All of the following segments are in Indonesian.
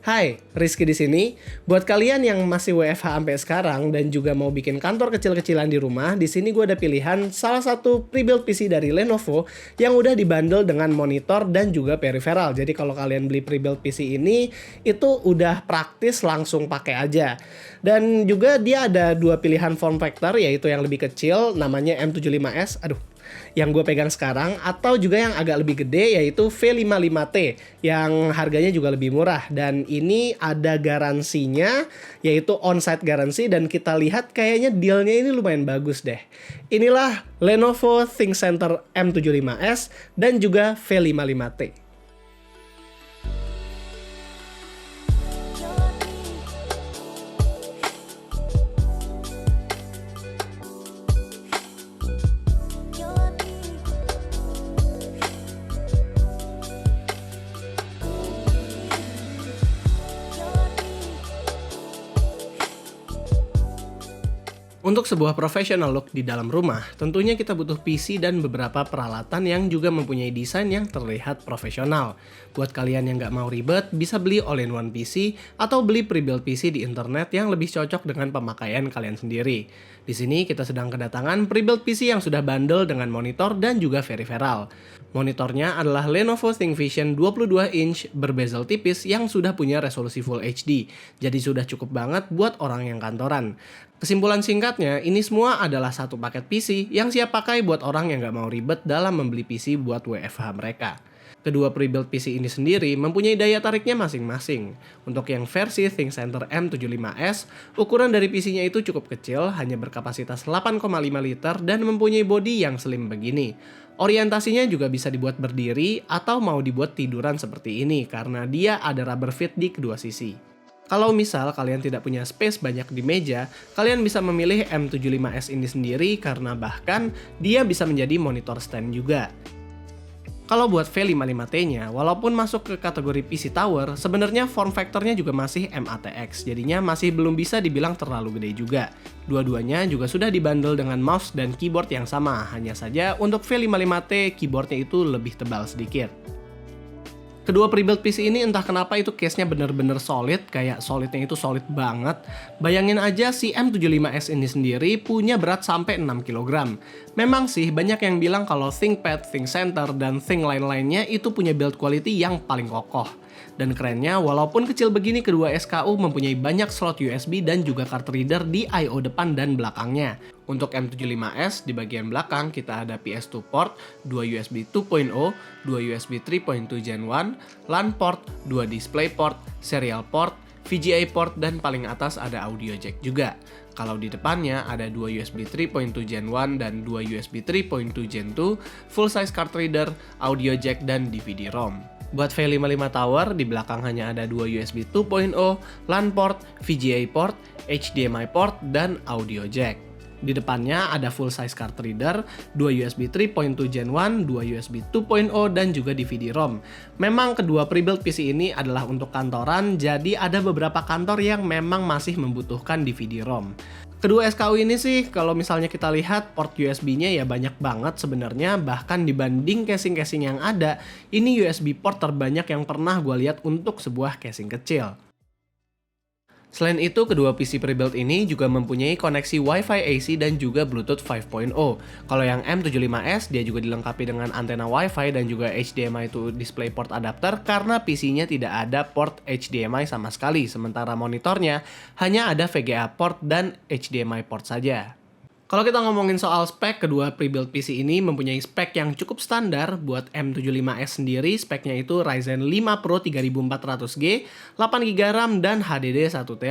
Hai, Rizky di sini. Buat kalian yang masih WFH sampai sekarang dan juga mau bikin kantor kecil-kecilan di rumah, di sini gue ada pilihan salah satu pre-built PC dari Lenovo yang udah dibundle dengan monitor dan juga peripheral. Jadi kalau kalian beli pre-built PC ini, itu udah praktis langsung pakai aja. Dan juga dia ada dua pilihan form factor, yaitu yang lebih kecil namanya M75S. Yang gue pegang sekarang, atau juga yang agak lebih gede yaitu V55T yang harganya juga lebih murah, dan ini ada garansinya yaitu on-site garansi, dan kita lihat kayaknya dealnya ini lumayan bagus deh. Inilah Lenovo ThinkCentre M75S dan juga V55T. Untuk sebuah professional look di dalam rumah, tentunya kita butuh PC dan beberapa peralatan yang juga mempunyai desain yang terlihat profesional. Buat kalian yang nggak mau ribet, bisa beli all-in-one PC atau beli pre-built PC di internet yang lebih cocok dengan pemakaian kalian sendiri. Di sini kita sedang kedatangan pre-built PC yang sudah bundle dengan monitor dan juga peripheral. Monitornya adalah Lenovo ThinkVision 22 inch berbezel tipis yang sudah punya resolusi Full HD, jadi sudah cukup banget buat orang yang kantoran. Kesimpulan singkatnya, ini semua adalah satu paket PC yang siap pakai buat orang yang nggak mau ribet dalam membeli PC buat WFH mereka. Kedua pre-built PC ini sendiri mempunyai daya tariknya masing-masing. Untuk yang versi ThinkCentre M75S, ukuran dari PC-nya itu cukup kecil, hanya berkapasitas 8,5 liter dan mempunyai bodi yang slim begini. Orientasinya juga bisa dibuat berdiri atau mau dibuat tiduran seperti ini karena dia ada rubber fit di kedua sisi. Kalau misal kalian tidak punya space banyak di meja, kalian bisa memilih M75S ini sendiri karena bahkan dia bisa menjadi monitor stand juga. Kalau buat V55T-nya, walaupun masuk ke kategori PC Tower, sebenarnya form factor-nya juga masih MATX, jadinya masih belum bisa dibilang terlalu gede juga. Dua-duanya juga sudah dibundle dengan mouse dan keyboard yang sama, hanya saja untuk V55T keyboardnya itu lebih tebal sedikit. Kedua pre-built PC ini entah kenapa itu case-nya bener-bener solid, kayak solidnya itu solid banget. Bayangin aja si M75S ini sendiri punya berat sampai 6 kg. Memang sih banyak yang bilang kalau ThinkPad, ThinkCentre, dan Think lain-lainnya itu punya build quality yang paling kokoh. Dan kerennya, walaupun kecil begini, kedua SKU mempunyai banyak slot USB dan juga card reader di I/O depan dan belakangnya. Untuk M75S, di bagian belakang kita ada PS2 port, 2 USB 2.0, 2 USB 3.2 Gen 1, LAN port, 2 display port, serial port, VGA port, dan paling atas ada audio jack juga. Kalau di depannya ada 2 USB 3.2 Gen 1 dan 2 USB 3.2 Gen 2, full size card reader, audio jack, dan DVD-ROM. Buat V55 Tower, di belakang hanya ada 2 USB 2.0, LAN port, VGA port, HDMI port, dan audio jack. Di depannya ada full size card reader, 2 USB 3.2 Gen 1, 2 USB 2.0, dan juga DVD-ROM. Memang kedua pre-built PC ini adalah untuk kantoran, jadi ada beberapa kantor yang memang masih membutuhkan DVD-ROM. Kedua SKU ini sih, kalau misalnya kita lihat port USB-nya ya banyak banget sebenarnya, bahkan dibanding casing-casing yang ada, ini USB port terbanyak yang pernah gue lihat untuk sebuah casing kecil. Selain itu, kedua PC pre-built ini juga mempunyai koneksi Wi-Fi AC dan juga Bluetooth 5.0. Kalau yang M75S, dia juga dilengkapi dengan antena Wi-Fi dan juga HDMI to DisplayPort adapter karena PC-nya tidak ada port HDMI sama sekali, sementara monitornya hanya ada VGA port dan HDMI port saja. Kalau kita ngomongin soal spek, kedua pre-built PC ini mempunyai spek yang cukup standar. Buat M75S sendiri, speknya itu Ryzen 5 Pro 3400G, 8GB RAM, dan HDD 1TB.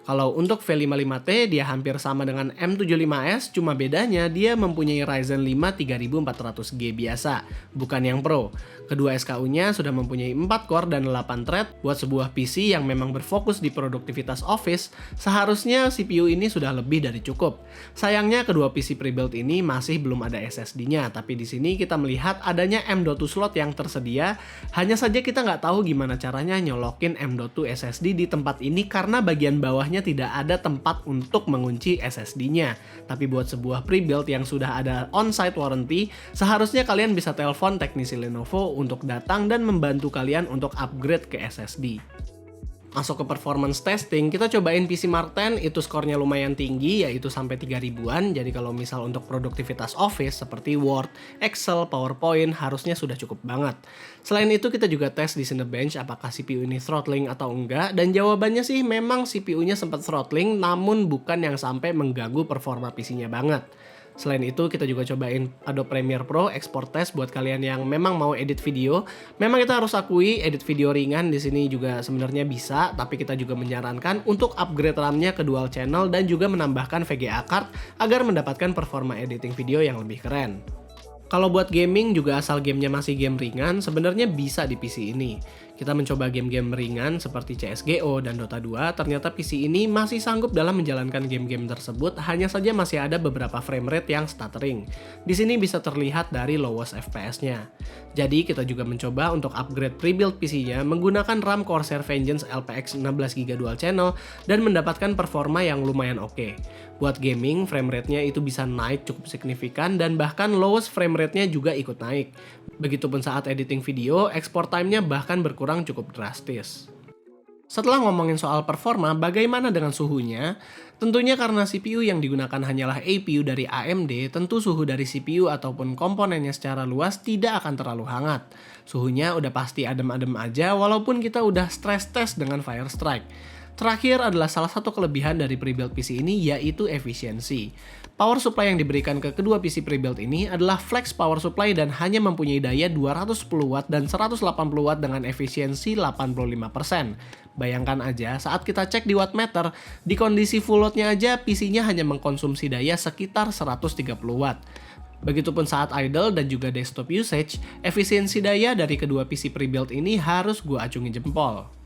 Kalau untuk V55T, dia hampir sama dengan M75S, cuma bedanya dia mempunyai Ryzen 5 3400G biasa, bukan yang Pro. Kedua SKU-nya sudah mempunyai 4 core dan 8 thread. Buat sebuah PC yang memang berfokus di produktivitas office, seharusnya CPU ini sudah lebih dari cukup. Sayangnya kedua PC pre-built ini masih belum ada SSD-nya, tapi di sini kita melihat adanya M.2 slot yang tersedia. Hanya saja kita nggak tahu gimana caranya nyolokin M.2 SSD di tempat ini karena bagian bawahnya tidak ada tempat untuk mengunci SSD-nya. Tapi buat sebuah pre-built yang sudah ada on-site warranty, seharusnya kalian bisa telepon teknisi Lenovo untuk datang dan membantu kalian untuk upgrade ke SSD. Masuk ke performance testing, kita cobain PC Mark 10, itu skornya lumayan tinggi, yaitu sampai 3000-an. Jadi kalau misal untuk produktivitas office seperti Word, Excel, PowerPoint harusnya sudah cukup banget. Selain itu kita juga tes di Cinebench apakah CPU ini throttling atau enggak, dan jawabannya sih memang CPU-nya sempat throttling, namun bukan yang sampai mengganggu performa PC-nya banget. Selain itu kita juga cobain Adobe Premiere Pro Export Test buat kalian yang memang mau edit video. Memang kita harus akui edit video ringan di sini juga sebenarnya bisa, tapi kita juga menyarankan untuk upgrade RAM-nya ke dual channel dan juga menambahkan VGA card agar mendapatkan performa editing video yang lebih keren. Kalau buat gaming juga asal gamenya masih game ringan, sebenarnya bisa di PC ini. Kita mencoba game-game ringan seperti CSGO dan Dota 2, ternyata PC ini masih sanggup dalam menjalankan game-game tersebut, hanya saja masih ada beberapa frame rate yang stuttering. Di sini bisa terlihat dari lowest FPS-nya. Jadi kita juga mencoba untuk upgrade pre-build PC-nya menggunakan RAM Corsair Vengeance LPX 16GB dual channel dan mendapatkan performa yang lumayan oke. Buat gaming, frame rate-nya itu bisa naik cukup signifikan dan bahkan lowest frame rate-nya juga ikut naik. Begitupun saat editing video, export time-nya bahkan berkurang cukup drastis. Setelah ngomongin soal performa, bagaimana dengan suhunya? Tentunya karena CPU yang digunakan hanyalah APU dari AMD, tentu suhu dari CPU ataupun komponennya secara luas tidak akan terlalu hangat. Suhunya udah pasti adem-adem aja walaupun kita udah stress test dengan Firestrike. Terakhir adalah salah satu kelebihan dari pre-build PC ini yaitu efisiensi. Power supply yang diberikan ke kedua PC pre-build ini adalah flex power supply dan hanya mempunyai daya 210 Watt dan 180 Watt dengan efisiensi 85%. Bayangkan aja saat kita cek di wattmeter, di kondisi full load-nya aja PC-nya hanya mengkonsumsi daya sekitar 130 Watt. Begitupun saat idle dan juga desktop usage, efisiensi daya dari kedua PC pre-build ini harus gua acungi jempol.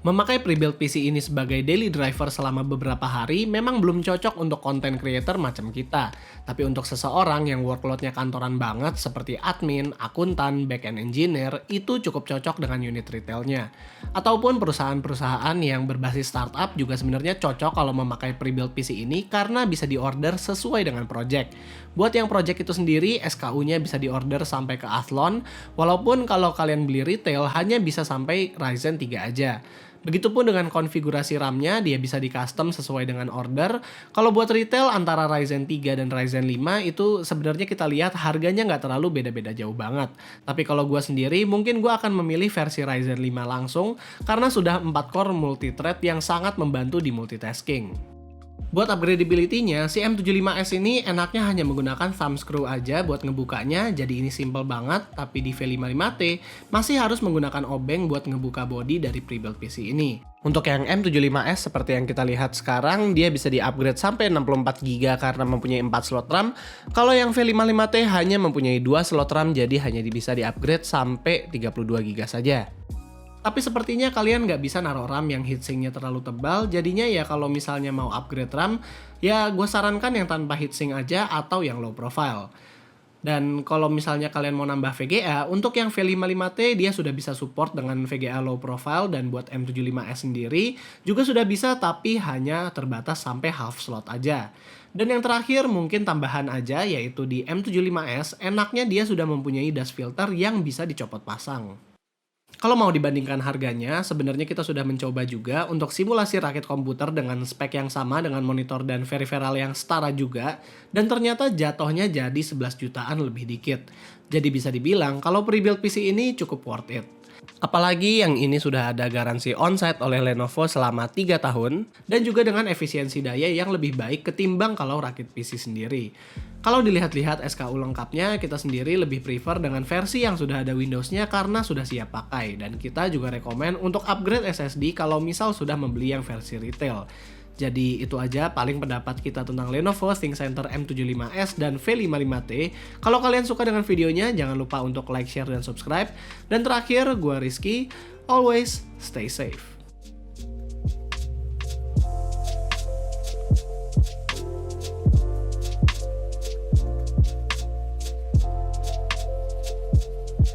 Memakai pre-build PC ini sebagai daily driver selama beberapa hari memang belum cocok untuk content creator macam kita. Tapi untuk seseorang yang workload-nya kantoran banget seperti admin, akuntan, back-end engineer, itu cukup cocok dengan unit retailnya. Ataupun perusahaan-perusahaan yang berbasis startup juga sebenarnya cocok kalau memakai pre-build PC ini karena bisa diorder sesuai dengan project. Buat yang project itu sendiri, SKU-nya bisa diorder sampai ke Athlon, walaupun kalau kalian beli retail hanya bisa sampai Ryzen 3 aja. Begitupun dengan konfigurasi RAM-nya, dia bisa di-custom sesuai dengan order. Kalau buat retail antara Ryzen 3 dan Ryzen 5 itu sebenarnya kita lihat harganya nggak terlalu beda-beda jauh banget. Tapi kalau gue sendiri, mungkin gue akan memilih versi Ryzen 5 langsung karena sudah 4 core multithread yang sangat membantu di multitasking. Buat upgradability-nya, si M75S ini enaknya hanya menggunakan thumb screw aja buat ngebukanya, jadi ini simple banget, tapi di V55T masih harus menggunakan obeng buat ngebuka body dari pre-build PC ini. Untuk yang M75S seperti yang kita lihat sekarang, dia bisa di-upgrade sampai 64GB karena mempunyai 4 slot RAM. Kalau yang V55T hanya mempunyai 2 slot RAM, jadi hanya bisa di-upgrade sampai 32GB saja. Tapi sepertinya kalian nggak bisa naruh RAM yang heatsinknya terlalu tebal, jadinya ya kalau misalnya mau upgrade RAM, ya gue sarankan yang tanpa heatsink aja atau yang low profile. Dan kalau misalnya kalian mau nambah VGA, untuk yang V55T dia sudah bisa support dengan VGA low profile dan buat M75S sendiri juga sudah bisa tapi hanya terbatas sampai half slot aja. Dan yang terakhir mungkin tambahan aja yaitu di M75S enaknya dia sudah mempunyai dust filter yang bisa dicopot pasang. Kalau mau dibandingkan harganya, sebenarnya kita sudah mencoba juga untuk simulasi rakit komputer dengan spek yang sama dengan monitor dan peripheral yang setara juga, dan ternyata jatuhnya jadi 11 jutaan lebih dikit. Jadi bisa dibilang kalau pre-build PC ini cukup worth it. Apalagi yang ini sudah ada garansi on-site oleh Lenovo selama 3 tahun, dan juga dengan efisiensi daya yang lebih baik ketimbang kalau rakit PC sendiri. Kalau dilihat-lihat SKU lengkapnya, kita sendiri lebih prefer dengan versi yang sudah ada Windows-nya karena sudah siap pakai. Dan kita juga rekomen untuk upgrade SSD kalau misal sudah membeli yang versi retail. Jadi itu aja paling pendapat kita tentang Lenovo ThinkCentre M75S dan V55T. Kalau kalian suka dengan videonya, jangan lupa untuk like, share, dan subscribe. Dan terakhir, gue Rizky, always stay safe.